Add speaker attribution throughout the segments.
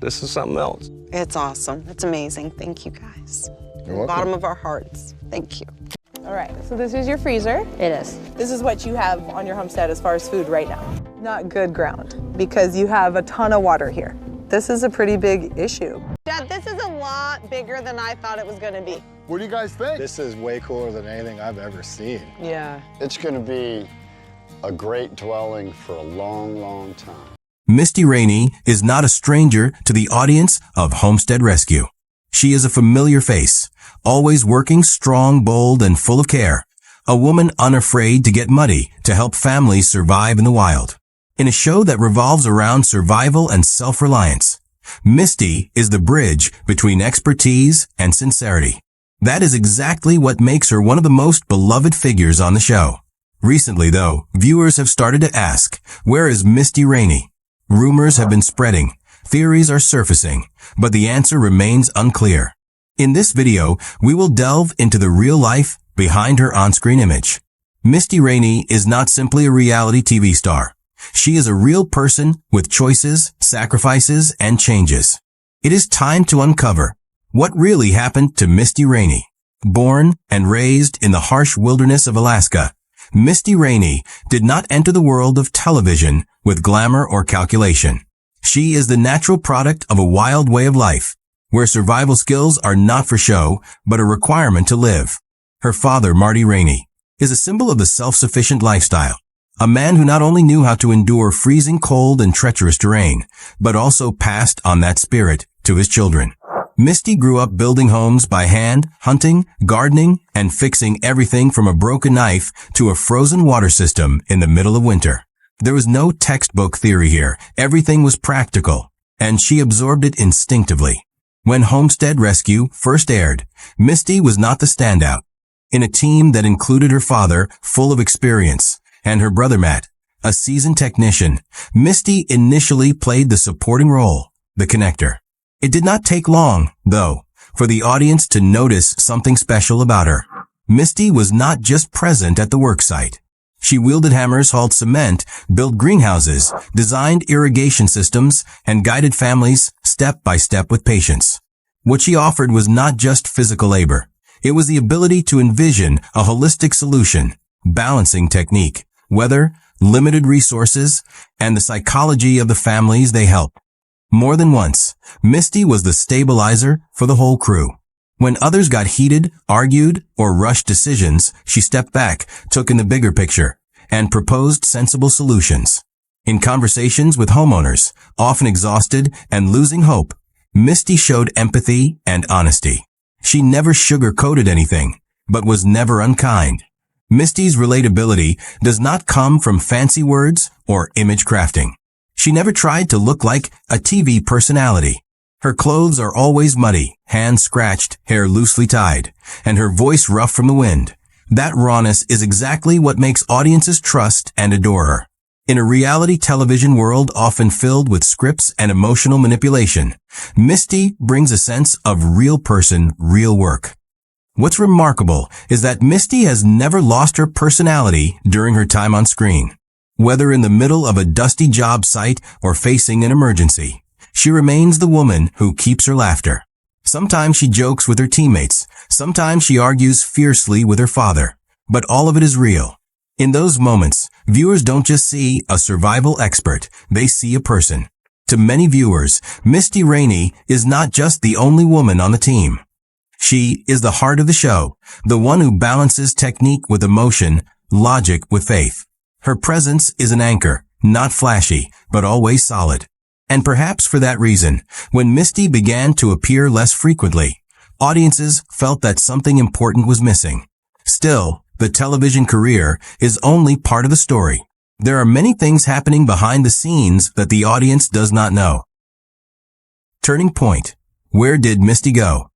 Speaker 1: this is something else.
Speaker 2: It's awesome. It's amazing. Thank you, guys.
Speaker 3: You're welcome.
Speaker 2: Bottom of our hearts. Thank you.
Speaker 4: All right, so this is your freezer.
Speaker 5: It is.
Speaker 4: This is what you have on your homestead as far as food right now. Not good ground, because you have a ton of water here. This is a pretty big issue.
Speaker 2: Dad, this is a lot bigger than I thought it was going to be.
Speaker 3: What do you guys think?
Speaker 6: This is way cooler than anything I've ever seen.
Speaker 4: Yeah.
Speaker 6: It's going to be a great dwelling for a long, long time.
Speaker 7: Misty Raney is not a stranger to the audience of Homestead Rescue. She is a familiar face, always working strong, bold, and full of care. A woman unafraid to get muddy to help families survive in the wild. In a show that revolves around survival and self-reliance, Misty is the bridge between expertise and sincerity. That is exactly what makes her one of the most beloved figures on the show. Recently, though, viewers have started to ask, where is Misty Raney? Rumors have been spreading, theories are surfacing, but the answer remains unclear. In this video, we will delve into the real life behind her on-screen image. Misty Raney is not simply a reality TV star. She is a real person with choices, sacrifices, and changes. It is time to uncover what really happened to Misty Raney. Born and raised in the harsh wilderness of Alaska, Misty Raney did not enter the world of television with glamour or calculation. She is the natural product of a wild way of life, where survival skills are not for show, but a requirement to live. Her father, Marty Raney, is a symbol of the self-sufficient lifestyle. A man who not only knew how to endure freezing cold and treacherous terrain, but also passed on that spirit to his children. Misty grew up building homes by hand, hunting, gardening, and fixing everything from a broken knife to a frozen water system in the middle of winter. There was no textbook theory here. Everything was practical, and she absorbed it instinctively. When Homestead Rescue first aired, Misty was not the standout. In a team that included her father, full of experience, and her brother Matt, a seasoned technician, Misty initially played the supporting role, the connector. It did not take long, though, for the audience to notice something special about her. Misty was not just present at the worksite. She wielded hammers, hauled cement, built greenhouses, designed irrigation systems, and guided families step by step with patience. What she offered was not just physical labor. It was the ability to envision a holistic solution, balancing technique, weather, limited resources, and the psychology of the families they help. More than once, Misty was the stabilizer for the whole crew. When others got heated, argued, or rushed decisions, she stepped back, took in the bigger picture, and proposed sensible solutions. In conversations with homeowners, often exhausted and losing hope, Misty showed empathy and honesty. She never sugar-coated anything, but was never unkind. Misty's relatability does not come from fancy words or image crafting. She never tried to look like a TV personality. Her clothes are always muddy, hands scratched, hair loosely tied, and her voice rough from the wind. That rawness is exactly what makes audiences trust and adore her. In a reality television world often filled with scripts and emotional manipulation, Misty brings a sense of real person, real work. What's remarkable is that Misty has never lost her personality during her time on screen. Whether in the middle of a dusty job site or facing an emergency, she remains the woman who keeps her laughter. Sometimes she jokes with her teammates. Sometimes she argues fiercely with her father. But all of it is real. In those moments, viewers don't just see a survival expert. They see a person. To many viewers, Misty Raney is not just the only woman on the team. She is the heart of the show, the one who balances technique with emotion, logic with faith. Her presence is an anchor, not flashy, but always solid. And perhaps for that reason, when Misty began to appear less frequently, audiences felt that something important was missing. Still, the television career is only part of the story. There are many things happening behind the scenes that the audience does not know. Turning point. Where did Misty go?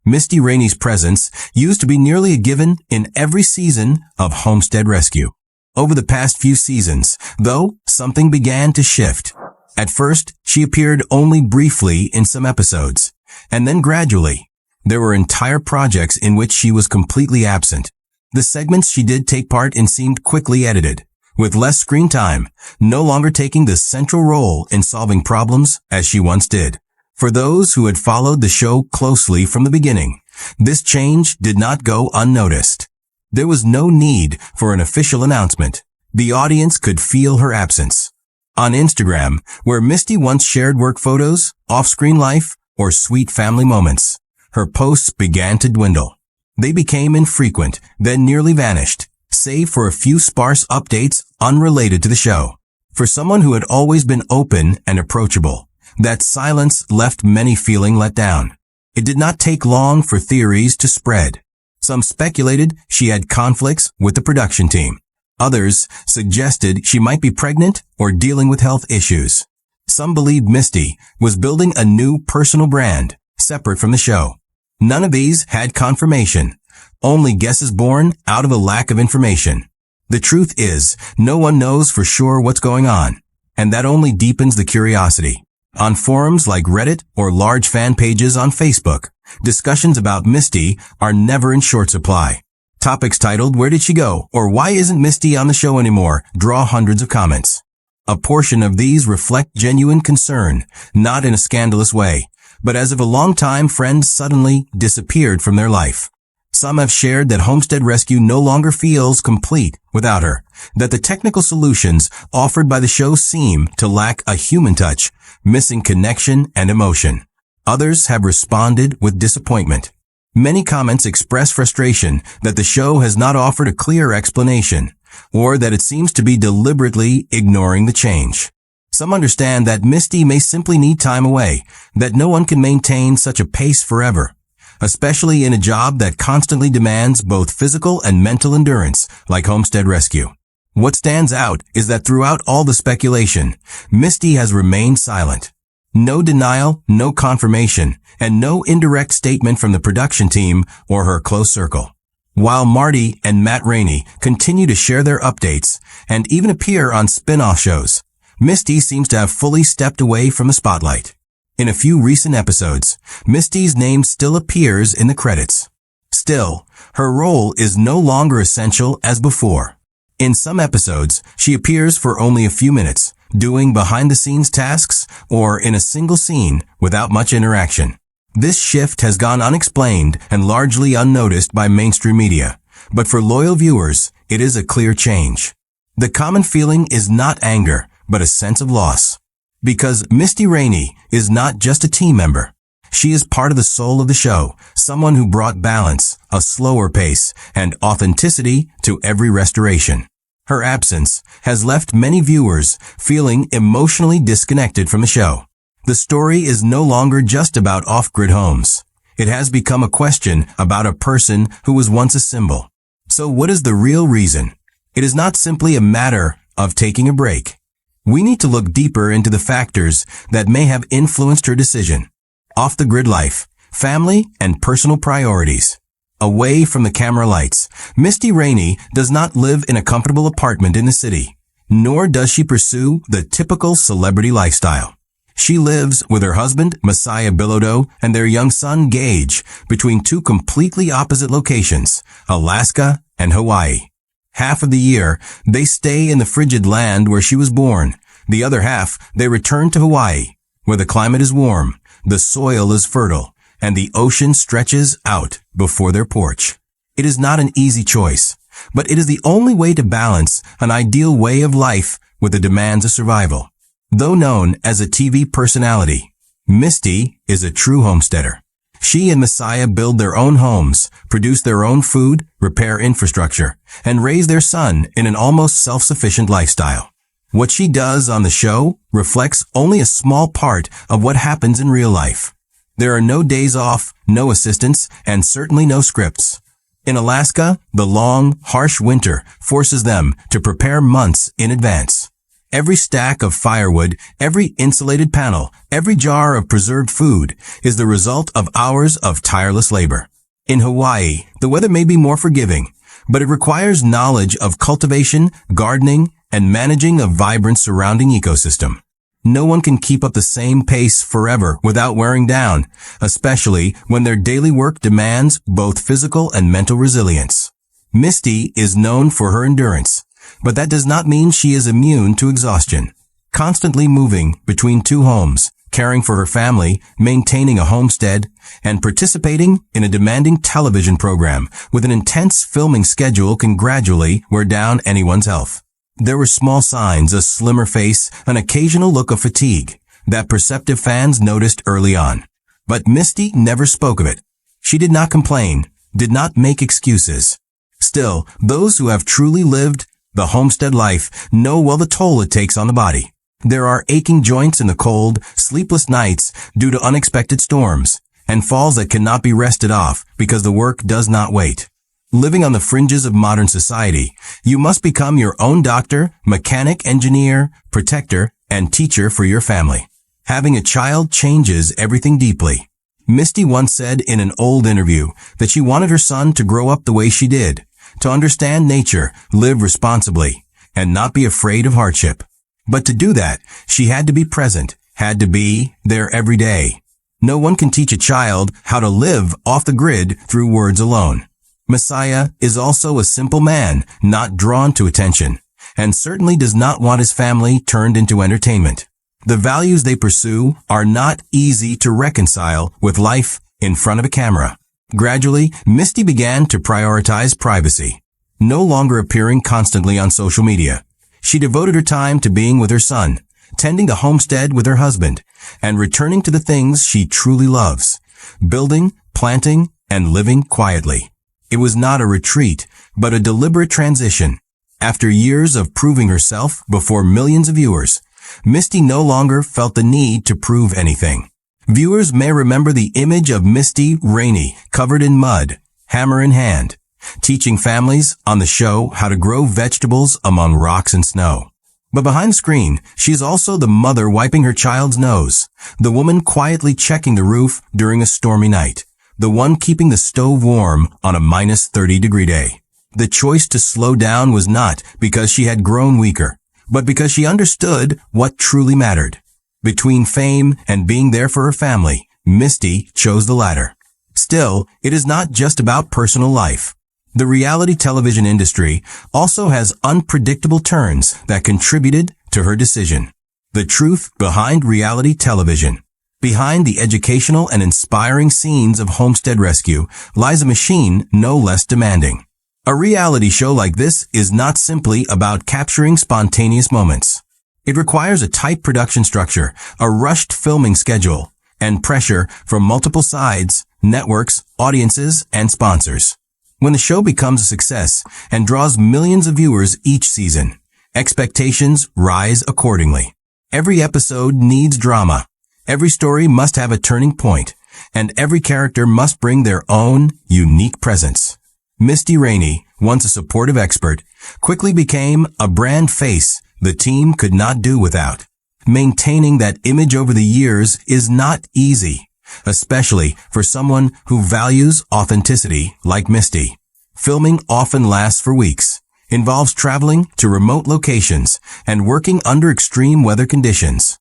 Speaker 7: Misty Raney's presence used to be nearly a given in every season of Homestead Rescue. Over the past few seasons, though, something began to shift. At first, she appeared only briefly in some episodes, and then gradually, there were entire projects in which she was completely absent. The segments she did take part in seemed quickly edited, with less screen time, no longer taking the central role in solving problems as she once did. For those who had followed the show closely from the beginning, this change did not go unnoticed. There was no need for an official announcement. The audience could feel her absence. On Instagram, where Misty once shared work photos, off-screen life, or sweet family moments, her posts began to dwindle. They became infrequent, then nearly vanished, save for a few sparse updates unrelated to the show. For someone who had always been open and approachable, that silence left many feeling let down. It did not take long for theories to spread. Some speculated she had conflicts with the production team. Others suggested she might be pregnant or dealing with health issues. Some believed Misty was building a new personal brand, separate from the show. None of these had confirmation, only guesses born out of a lack of information. The truth is, no one knows for sure what's going on, and that only deepens the curiosity. On forums like Reddit or large fan pages on Facebook, discussions about Misty are never in short supply. Topics titled, "Where did she go?" or "Why isn't Misty on the show anymore?" draw hundreds of comments. A portion of these reflect genuine concern, not in a scandalous way, but as if a longtime friend suddenly disappeared from their life. Some have shared that Homestead Rescue no longer feels complete without her, that the technical solutions offered by the show seem to lack a human touch, missing connection and emotion. Others have responded with disappointment. Many comments express frustration that the show has not offered a clear explanation, or that it seems to be deliberately ignoring the change. Some understand that Misty may simply need time away, that no one can maintain such a pace forever, especially in a job that constantly demands both physical and mental endurance, like Homestead Rescue. What stands out is that throughout all the speculation, Misty has remained silent. No denial, no confirmation, and no indirect statement from the production team or her close circle. While Marty and Matt Raney continue to share their updates and even appear on spin-off shows, Misty seems to have fully stepped away from the spotlight. In a few recent episodes, Misty's name still appears in the credits. Still, her role is no longer essential as before. In some episodes, she appears for only a few minutes, doing behind-the-scenes tasks or in a single scene without much interaction. This shift has gone unexplained and largely unnoticed by mainstream media, but for loyal viewers, it is a clear change. The common feeling is not anger, but a sense of loss. Because Misty Raney is not just a team member. She is part of the soul of the show, someone who brought balance, a slower pace, and authenticity to every restoration. Her absence has left many viewers feeling emotionally disconnected from the show. The story is no longer just about off-grid homes. It has become a question about a person who was once a symbol. So what is the real reason? It is not simply a matter of taking a break. We need to look deeper into the factors that may have influenced her decision. Off-the-grid life, family, and personal priorities. Away from the camera lights, Misty Raney does not live in a comfortable apartment in the city, nor does she pursue the typical celebrity lifestyle. She lives with her husband, Messiah Bilodeau, and their young son, Gage, between two completely opposite locations, Alaska and Hawaii. Half of the year, they stay in the frigid land where she was born. The other half, they return to Hawaii, where the climate is warm, the soil is fertile, and the ocean stretches out before their porch. It is not an easy choice, but it is the only way to balance an ideal way of life with the demands of survival. Though known as a TV personality, Misty is a true homesteader. She and Messiah build their own homes, produce their own food, repair infrastructure, and raise their son in an almost self-sufficient lifestyle. What she does on the show reflects only a small part of what happens in real life. There are no days off, no assistants, and certainly no scripts. In Alaska, the long, harsh winter forces them to prepare months in advance. Every stack of firewood, every insulated panel, every jar of preserved food is the result of hours of tireless labor. In Hawaii, the weather may be more forgiving, but it requires knowledge of cultivation, gardening, and managing a vibrant surrounding ecosystem. No one can keep up the same pace forever without wearing down, especially when their daily work demands both physical and mental resilience. Misty is known for her endurance, But that does not mean she is immune to exhaustion. Constantly moving between two homes, caring for her family, maintaining a homestead, and participating in a demanding television program with an intense filming schedule can gradually wear down anyone's health. There were small signs, a slimmer face, an occasional look of fatigue that perceptive fans noticed early on. But Misty never spoke of it. She did not complain, did not make excuses. Still, those who have truly lived the homestead life know well the toll it takes on the body. There are aching joints in the cold, sleepless nights due to unexpected storms, and falls that cannot be rested off because the work does not wait. Living on the fringes of modern society, you must become your own doctor, mechanic, engineer, protector, and teacher for your family. Having a child changes everything deeply. Misty once said in an old interview that she wanted her son to grow up the way she did, to understand nature, live responsibly, and not be afraid of hardship. But to do that, she had to be present, had to be there every day. No one can teach a child how to live off the grid through words alone. Messiah is also a simple man, not drawn to attention, and certainly does not want his family turned into entertainment. The values they pursue are not easy to reconcile with life in front of a camera. Gradually, Misty began to prioritize privacy, no longer appearing constantly on social media. She devoted her time to being with her son, tending the homestead with her husband, and returning to the things she truly loves, building, planting, and living quietly. It was not a retreat, but a deliberate transition. After years of proving herself before millions of viewers, Misty no longer felt the need to prove anything. Viewers may remember the image of Misty Raney covered in mud, hammer in hand, teaching families on the show how to grow vegetables among rocks and snow. But behind the screen, she is also the mother wiping her child's nose, the woman quietly checking the roof during a stormy night, the one keeping the stove warm on a minus 30-degree day. The choice to slow down was not because she had grown weaker, but because she understood what truly mattered. Between fame and being there for her family, Misty chose the latter. Still, it is not just about personal life. The reality television industry also has unpredictable turns that contributed to her decision. The truth behind reality television. Behind the educational and inspiring scenes of Homestead Rescue lies a machine no less demanding. A reality show like this is not simply about capturing spontaneous moments. It requires a tight production structure, a rushed filming schedule, and pressure from multiple sides, networks, audiences, and sponsors. When the show becomes a success and draws millions of viewers each season, expectations rise accordingly. Every episode needs drama. Every story must have a turning point, and every character must bring their own unique presence. Misty Raney, once a supportive expert, quickly became a brand face the team could not do without. Maintaining that image over the years is not easy, especially for someone who values authenticity like Misty. Filming often lasts for weeks, involves traveling to remote locations, and working under extreme weather conditions,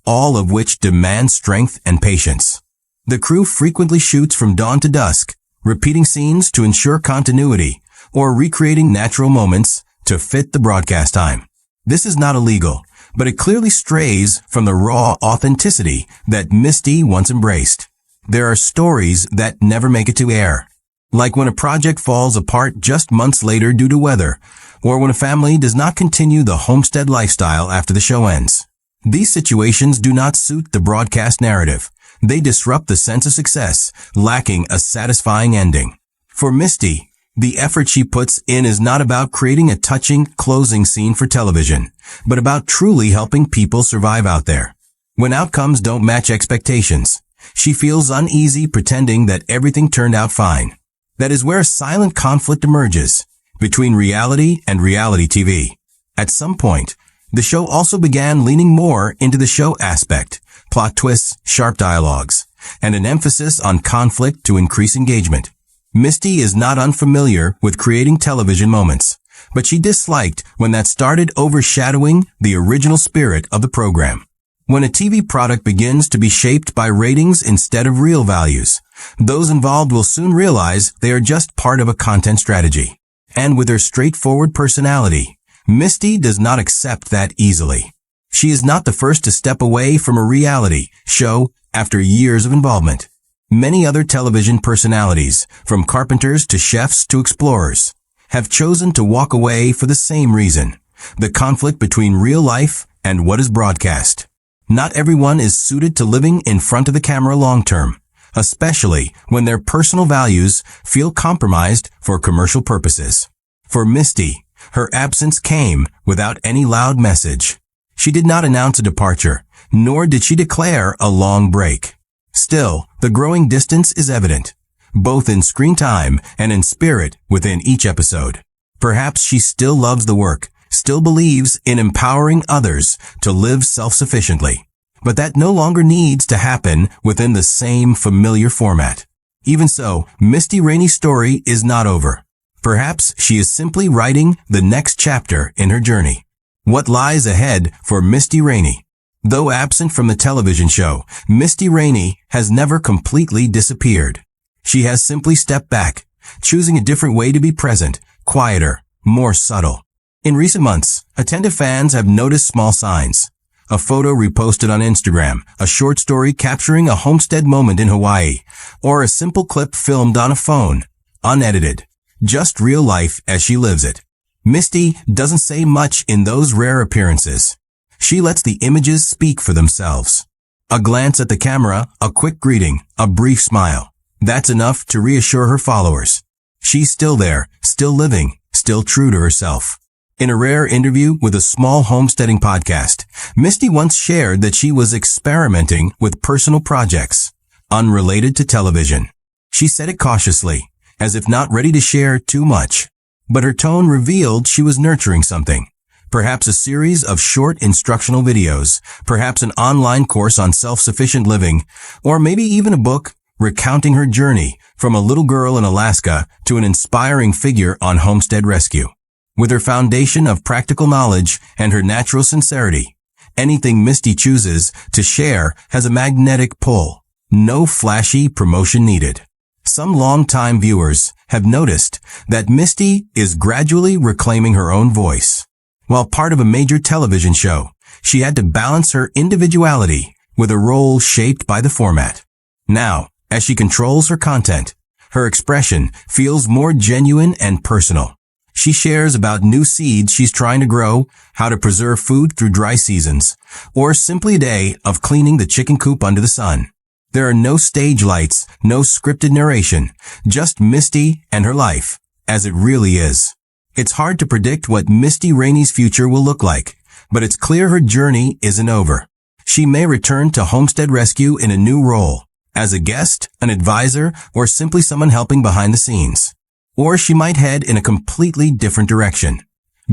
Speaker 7: all of which demand strength and patience. The crew frequently shoots from dawn to dusk, repeating scenes to ensure continuity, or recreating natural moments to fit the broadcast time. This is not illegal, but it clearly strays from the raw authenticity that Misty once embraced. There are stories that never make it to air, like when a project falls apart just months later due to weather, or when a family does not continue the homestead lifestyle after the show ends. These situations do not suit the broadcast narrative. They disrupt the sense of success, lacking a satisfying ending. For Misty, the effort she puts in is not about creating a touching closing scene for television, but about truly helping people survive out there. When outcomes don't match expectations, she feels uneasy pretending that everything turned out fine. That is where a silent conflict emerges between reality and reality TV. At some point, the show also began leaning more into the show aspect, plot twists, sharp dialogues, and an emphasis on conflict to increase engagement. Misty is not unfamiliar with creating television moments, but she disliked when that started overshadowing the original spirit of the program. When a TV product begins to be shaped by ratings instead of real values, those involved will soon realize they are just part of a content strategy. And with her straightforward personality, Misty does not accept that easily. She is not the first to step away from a reality show after years of involvement. Many other television personalities, from carpenters to chefs to explorers, have chosen to walk away for the same reason: the conflict between real life and what is broadcast. Not everyone is suited to living in front of the camera long term, especially when their personal values feel compromised for commercial purposes. For Misty, her absence came without any loud message. She did not announce a departure, nor did she declare a long break. Still, the growing distance is evident, both in screen time and in spirit within each episode. Perhaps she still loves the work, still believes in empowering others to live self-sufficiently. But that no longer needs to happen within the same familiar format. Even so, Misty Raney's story is not over. Perhaps she is simply writing the next chapter in her journey. What lies ahead for Misty Raney? Though absent from the television show, Misty Raney has never completely disappeared. She has simply stepped back, choosing a different way to be present, quieter, more subtle. In recent months, attentive fans have noticed small signs. A photo reposted on Instagram, a short story capturing a homestead moment in Hawaii, or a simple clip filmed on a phone, unedited, just real life as she lives it. Misty doesn't say much in those rare appearances. She lets the images speak for themselves. A glance at the camera, a quick greeting, a brief smile. That's enough to reassure her followers. She's still there, still living, still true to herself. In a rare interview with a small homesteading podcast, Misty once shared that she was experimenting with personal projects, unrelated to television. She said it cautiously, as if not ready to share too much. But her tone revealed she was nurturing something. Perhaps a series of short instructional videos, perhaps an online course on self-sufficient living, or maybe even a book recounting her journey from a little girl in Alaska to an inspiring figure on Homestead Rescue. With her foundation of practical knowledge and her natural sincerity, anything Misty chooses to share has a magnetic pull. No flashy promotion needed. Some long-time viewers have noticed that Misty is gradually reclaiming her own voice. While part of a major television show, she had to balance her individuality with a role shaped by the format. Now, as she controls her content, her expression feels more genuine and personal. She shares about new seeds she's trying to grow, how to preserve food through dry seasons, or simply a day of cleaning the chicken coop under the sun. There are no stage lights, no scripted narration, just Misty and her life, as it really is. It's hard to predict what Misty Raney's future will look like, but it's clear her journey isn't over. She may return to Homestead Rescue in a new role, as a guest, an advisor, or simply someone helping behind the scenes. Or she might head in a completely different direction,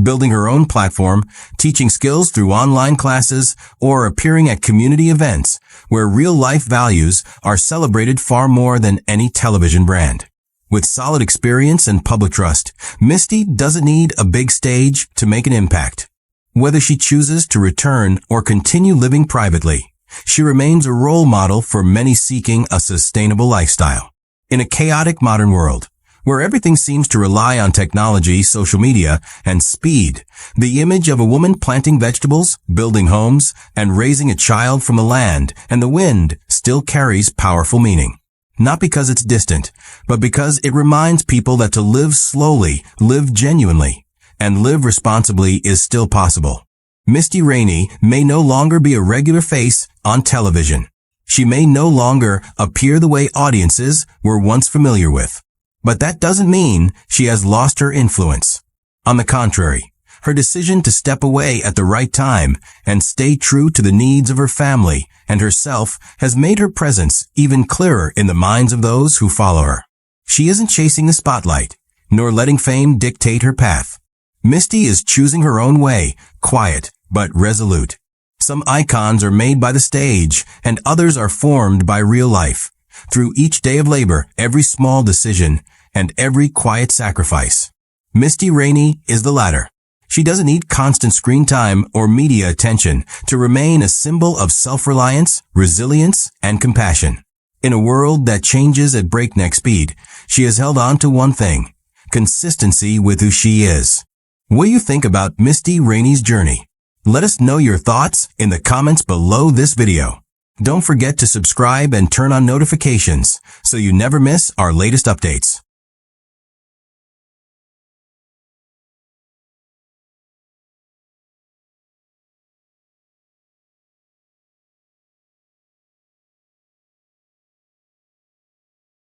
Speaker 7: building her own platform, teaching skills through online classes, or appearing at community events where real-life values are celebrated far more than any television brand. With solid experience and public trust, Misty doesn't need a big stage to make an impact. Whether she chooses to return or continue living privately, she remains a role model for many seeking a sustainable lifestyle. In a chaotic modern world, where everything seems to rely on technology, social media, and speed, the image of a woman planting vegetables, building homes, and raising a child from the land and the wind still carries powerful meaning. Not because it's distant, but because it reminds people that to live slowly, live genuinely, and live responsibly is still possible. Misty Raney may no longer be a regular face on television. She may no longer appear the way audiences were once familiar with. But that doesn't mean she has lost her influence. On the contrary, her decision to step away at the right time and stay true to the needs of her family and herself has made her presence even clearer in the minds of those who follow her. She isn't chasing the spotlight, nor letting fame dictate her path. Misty is choosing her own way, quiet but resolute. Some icons are made by the stage, and others are formed by real life. Through each day of labor, every small decision, and every quiet sacrifice. Misty Raney is the latter. She doesn't need constant screen time or media attention to remain a symbol of self-reliance, resilience, and compassion. In a world that changes at breakneck speed, she has held on to one thing: consistency with who she is. What do you think about Misty Raney's journey? Let us know your thoughts in the comments below this video. Don't forget to subscribe and turn on notifications so you never miss our latest updates.